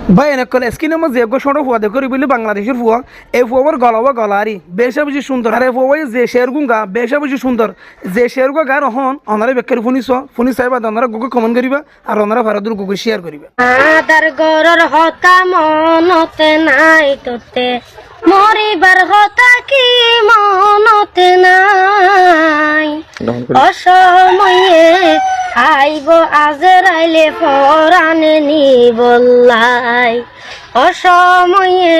ভাই এনে কলে স্কিনে মধ্যে যে ছোট ফুয়া দেখো বলি বাংলাদেশের ফুয়া এই ফুয়ার গলাবা গলারি বেশা বেশি সুন্দর আর এই ফুয়া যে শের গুঙ্গা বেশা বেশি সুন্দর যে শের গা গার হন অনারে বেকার ফুনি চাইবা অনারা গুগল কমেন্ট করিবা আর অনারা ভারতের গুগল শেয়ার করিবা আদার গরর হতা মনতে নাই তোতে মরিবার হতা কি মনতে নাই অসময়ে আইব আজরাইলে পরাণে নিবল্লাই অসময়ে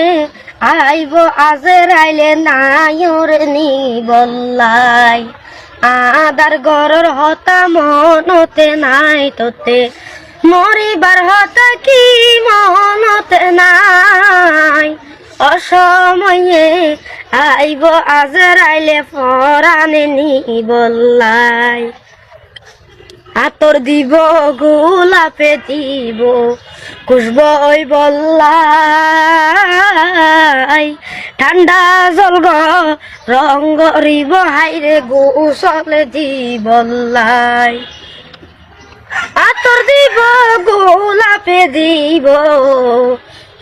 আইব আজরাইলে নায়র নিবল্লাই আদার গরর হতা মনতে নাই তোতে মরিবার হতা কি মনতে নাই অসময়ে আইব আজরাইলে পরাণে নিবল্লাই আতর দিব গোলাপে দিব খুশব ওই বল্লাই ঠান্ডা জল রং গরিব হাইরে গোসলে দিবল্লাই আতর দিব গোলাপে দিব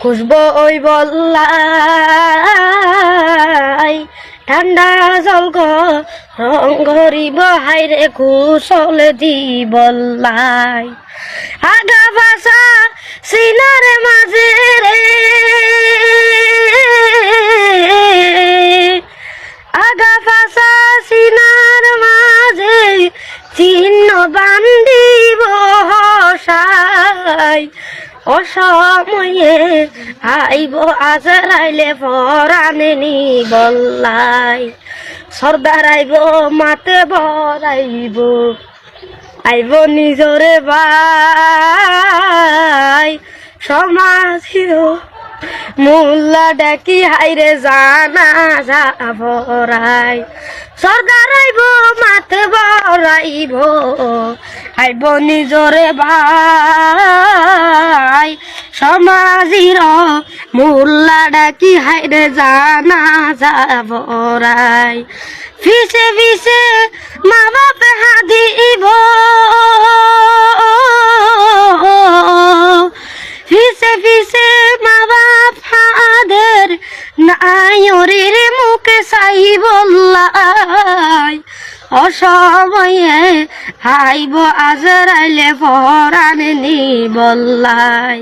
খুশব ওই বল্লাই ঠান্ডা জল রং গরিব হাইরে গোসলে দিবল্লাই আগা ভাষা সিনারে মাঝে রে আগা ভাষা সিনার মাঝে চিহ্ন বান্ধিব হসাই অসময়ে আইব আজরাইলে পরাণে নিবল্লাই সর্দার আইব মাতে বরাইব আইব নিজরে ভাই সমাজির মোল্লা ডাকি হাইরে জানা যাবরাই সর্দার আইব মাতে বরাইব আইব নিজরে ভাই সমাজির মোল্লা ডাকি হাইরে জানা যাবরাই ফিসে ফিসে মা বাপে হাদিব ফিসে ফিসে মা বাপ হাদের নায়রের মুখে চাইবল্লাই অসময়ে আইব আজরাইলে পরাণে নিবল্লাই।